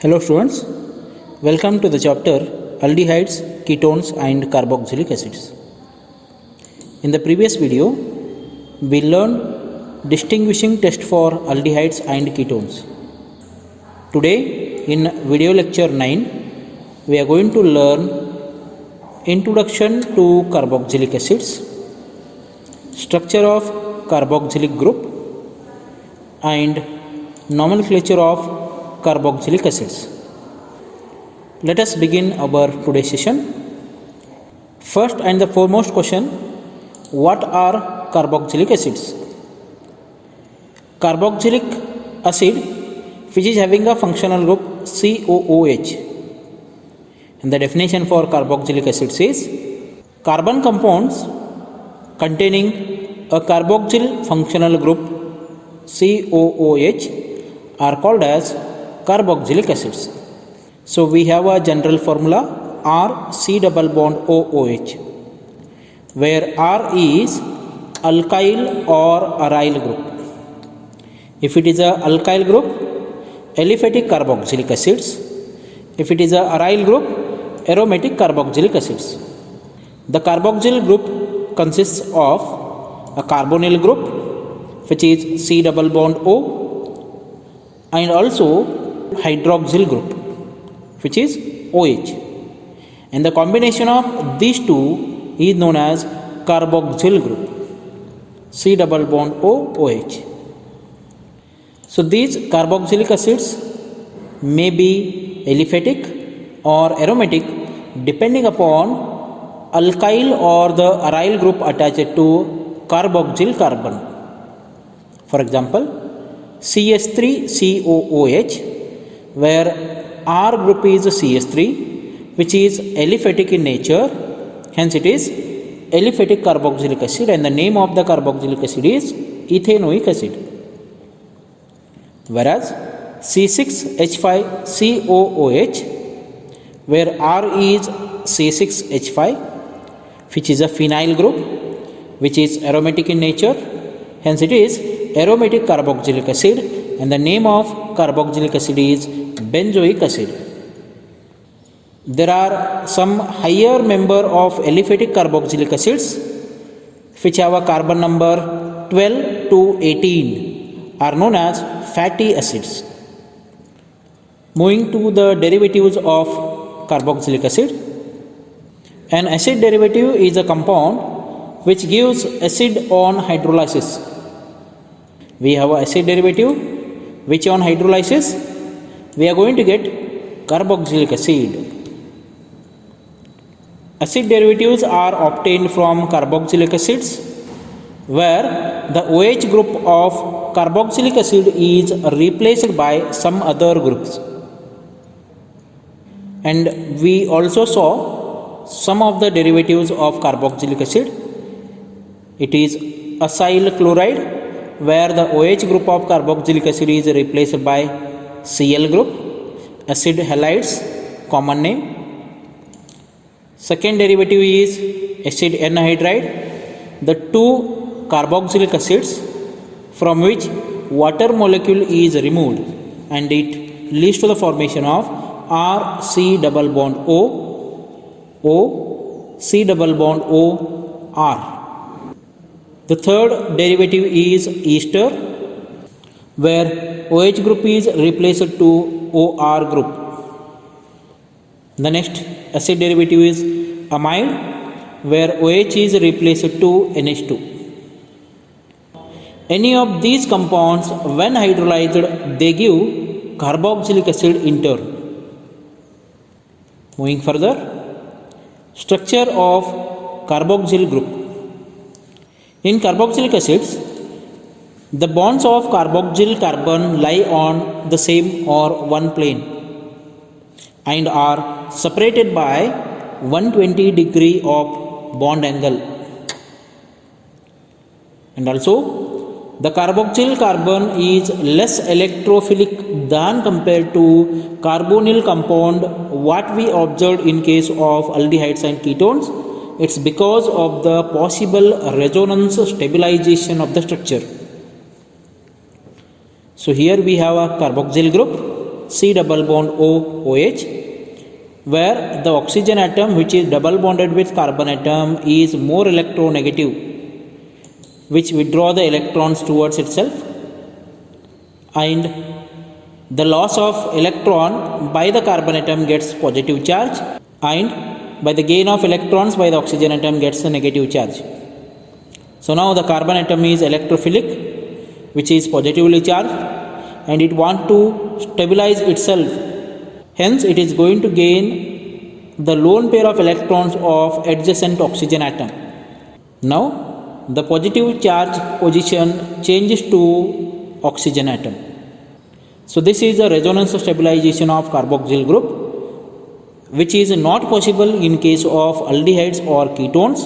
Hello students, welcome to the chapter Aldehydes, Ketones and Carboxylic Acids. In the previous video, we learned distinguishing test for aldehydes and ketones. Today in video lecture 9, we are going to learn Introduction to Carboxylic Acids, Structure of Carboxylic Group and Nomenclature of carboxylic acids. Let us begin our today's session. First and the foremost question, what are carboxylic acids? Carboxylic acid which is having a functional group COOH, and the definition for carboxylic acids is carbon compounds containing a carboxyl functional group COOH are called as carboxylic acids. So we have a general formula R C double bond OOH, where R is alkyl or aryl group. If it is a alkyl group, aliphatic carboxylic acids. If it is a aryl group, aromatic carboxylic acids. The carboxyl group consists of a carbonyl group, which is C double bond O, and also hydroxyl group, which is OH, and the combination of these two is known as carboxyl group, C double bond OOH. So these carboxylic acids may be aliphatic or aromatic depending upon alkyl or the aryl group attached to carboxyl carbon. For example, CH3COOH, where R group is CH3, which is aliphatic in nature, hence it is aliphatic carboxylic acid, and the name of the carboxylic acid is ethanoic acid. Whereas C6H5COOH, where R is C6H5, which is a phenyl group, which is aromatic in nature, hence it is aromatic carboxylic acid, and the name of carboxylic acid is benzoic acid. There are some higher member of aliphatic carboxylic acids which have a carbon number 12 to 18 are known as fatty acids. Moving to the derivatives of carboxylic acid. An acid derivative is a compound which gives acid on hydrolysis. We have an acid derivative which on hydrolysis we are going to get carboxylic acid. Acid derivatives are obtained from carboxylic acids, where the OH group of carboxylic acid is replaced by some other groups. And we also saw some of the derivatives of carboxylic acid. It is acyl chloride, where the OH group of carboxylic acid is replaced by Cl group. Acid halides, common name. Second derivative is acid anhydride, the two carboxylic acids from which water molecule is removed, and it leads to the formation of RC double bond O, C double bond O, R. The third derivative is ester, where OH group is replaced to OR group. The next acid derivative is amide, where OH is replaced to NH2. Any of these compounds, when hydrolyzed, they give carboxylic acid in turn. Moving further, structure of carboxyl group. In carboxylic acids, the bonds of carboxyl carbon lie on the same or one plane and are separated by 120 degree of bond angle. And also, the carboxyl carbon is less electrophilic than compared to carbonyl compound what we observed in case of aldehydes and ketones. It's because of the possible resonance stabilization of the structure. So here we have a carboxyl group C double bond O OH, where the oxygen atom which is double bonded with carbon atom is more electronegative, which withdraw the electrons towards itself, and the loss of electron by the carbon atom gets positive charge, and by the gain of electrons by the oxygen atom gets a negative charge. So now the carbon atom is electrophilic, which is positively charged, and it wants to stabilize itself. Hence it is going to gain the lone pair of electrons of adjacent oxygen atom. Now the positive charge position changes to oxygen atom. So this is the resonance stabilization of carboxyl group, which is not possible in case of aldehydes or ketones.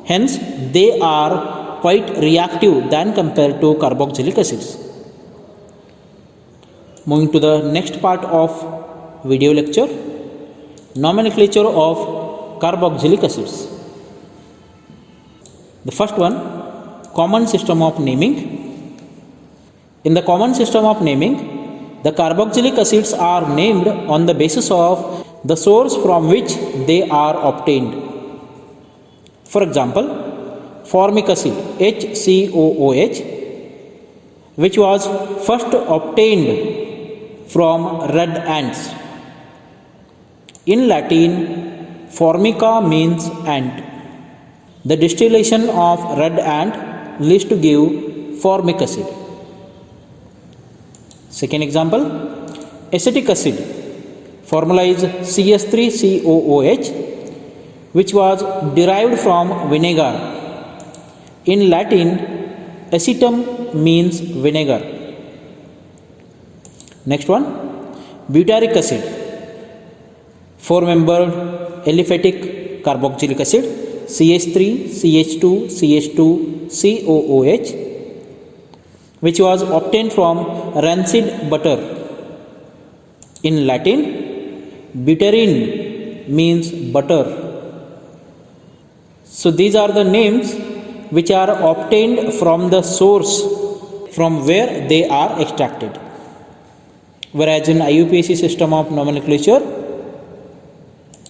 Hence they are quite reactive than compared to carboxylic acids. Moving to the next part of video lecture, nomenclature of carboxylic acids. The first one, common system of naming. In the common system of naming, the carboxylic acids are named on the basis of the source from which they are obtained. For example, formic acid HCOOH, which was first obtained from red ants. In Latin, formica means ant. The distillation of red ant leads to give formic acid. Second example, acetic acid, formula is CS3COOH, which was derived from vinegar. In Latin, acetum means vinegar. Next one, butyric acid, 4-membered aliphatic carboxylic acid, CH3CH2CH2COOH, which was obtained from rancid butter. In Latin, butyrene means butter. So these are the names which are obtained from the source from where they are extracted. Whereas in IUPAC system of nomenclature,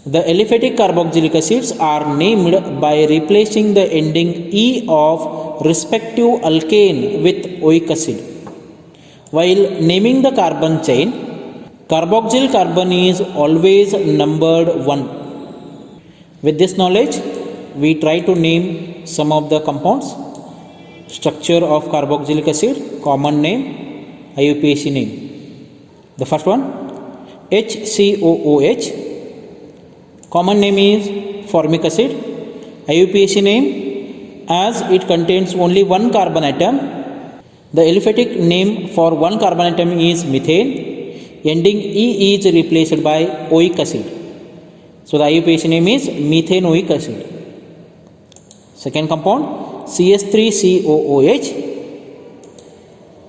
the aliphatic carboxylic acids are named by replacing the ending E of respective alkane with oic acid. While naming the carbon chain, carboxyl carbon is always numbered 1. With this knowledge, we try to name some of the compounds. Structure of carboxylic acid, common name, IUPAC name. The first one, HCOOH, common name is formic acid. IUPAC name, as it contains only one carbon atom, the aliphatic name for one carbon atom is methane. Ending E is replaced by oic acid. So the IUPAC name is methanoic acid. Second compound, CS3COOH,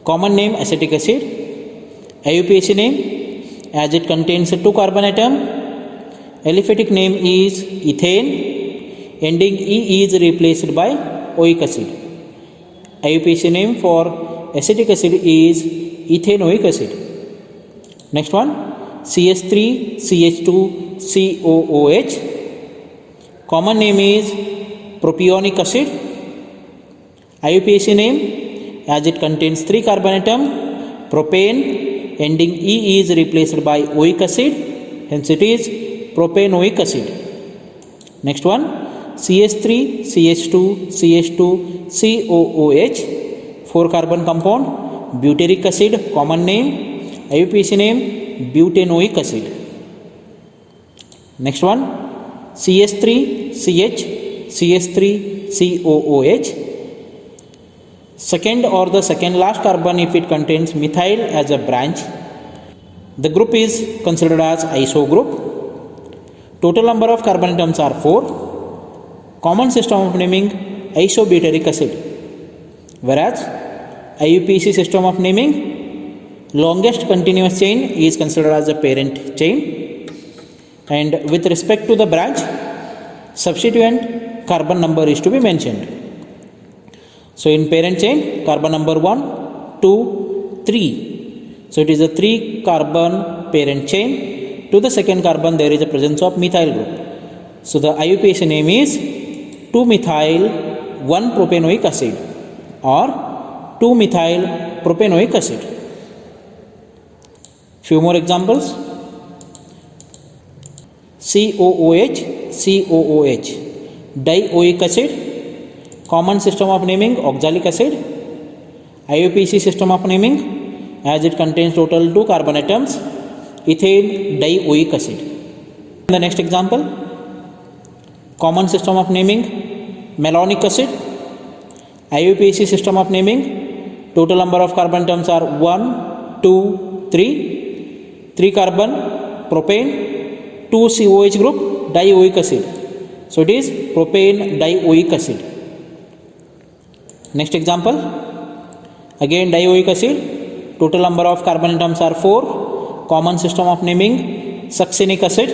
common name acetic acid. IUPAC name, as it contains two carbon atom, aliphatic name is ethane. Ending E is replaced by oic acid. IUPAC name for acetic acid is ethanoic acid. Next one, CS3CH2COOH, common name is propionic acid. IUPAC name, as it contains 3 carbon atom, propane. Ending E is replaced by oic acid, hence it is propanoic acid. Next one, CS3CH2CH2COOH, 4 carbon compound, butyric acid, common name, IUPAC name, butanoic acid. Next one, CS3CH2CH3COOH, second or the second last carbon if it contains methyl as a branch. The group is considered as iso group. Total number of carbon atoms are 4. Common system of naming, isobutyric acid. Whereas IUPAC system of naming, longest continuous chain is considered as a parent chain, and with respect to the branch, substituent carbon number is to be mentioned. So in parent chain, carbon number 1, 2, 3. So it is a 3 carbon parent chain. To the second carbon there is a presence of methyl group. So the IUPAC name is 2-methyl-1-propanoic acid or 2-methyl-propanoic acid. Few more examples. COOH, COOH, dioic acid. Common system of naming oxalic acid. IUPAC system of naming as it contains total 2 carbon atoms, ethane dioic acid. The next example, common system of naming malonic acid. IUPAC system of naming, total number of carbon atoms are 1, 2, 3, 3 carbon, propane, 2 COH group, dioic acid. So it is propane dioic acid. Next example, again dioic acid, total number of carbon atoms are 4, common system of naming succinic acid.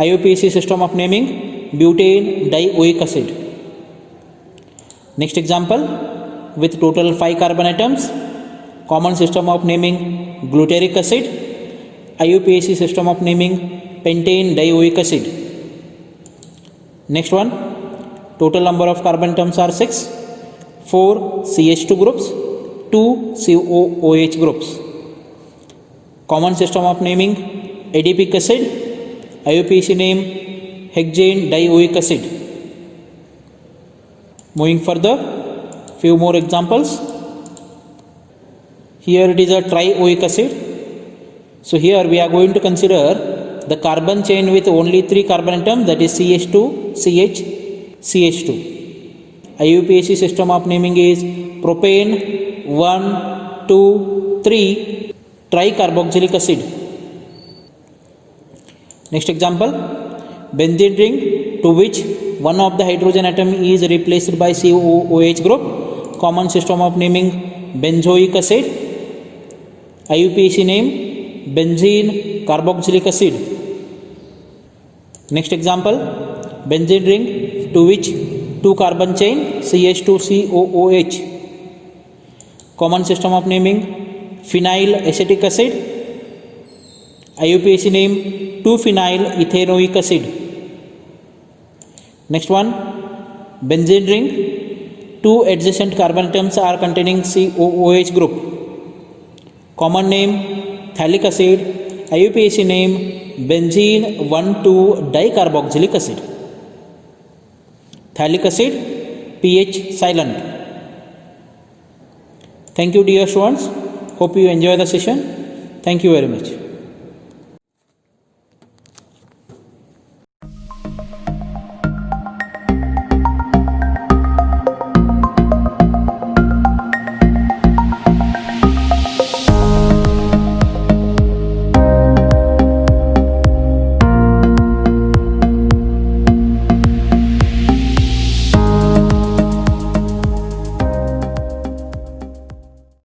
IUPAC system of naming butane dioic acid. Next example, with total 5 carbon atoms, common system of naming glutaric acid. IUPAC system of naming pentane dioic acid. Next one, total number of carbon atoms are 6, 4 CH2 groups, 2 COOH groups. Common system of naming adipic acid. IUPAC name hexane dioic acid. Moving further, few more examples. Here it is a trioic acid. So here we are going to consider the carbon chain with only 3 carbon atoms, that is CH2, CH, CH2. IUPAC system of naming is propane 1, 2, 3 tricarboxylic acid. Next example, benzene ring to which one of the hydrogen atom is replaced by COOH group. Common system of naming benzoic acid. IUPAC name benzene carboxylic acid. Next example, benzene ring to which 2 carbon chain CH2COOH. Common system of naming phenyl acetic acid. IUPAC name 2-phenyl ethanoic acid. Next one, benzene ring, 2 adjacent carbon atoms are containing COOH group. Common name phthalic acid. IUPAC name benzene 1,2-dicarboxylic acid. Phthalic acid, pH silent. Thank you dear students. Hope you enjoy the session. Thank you very much.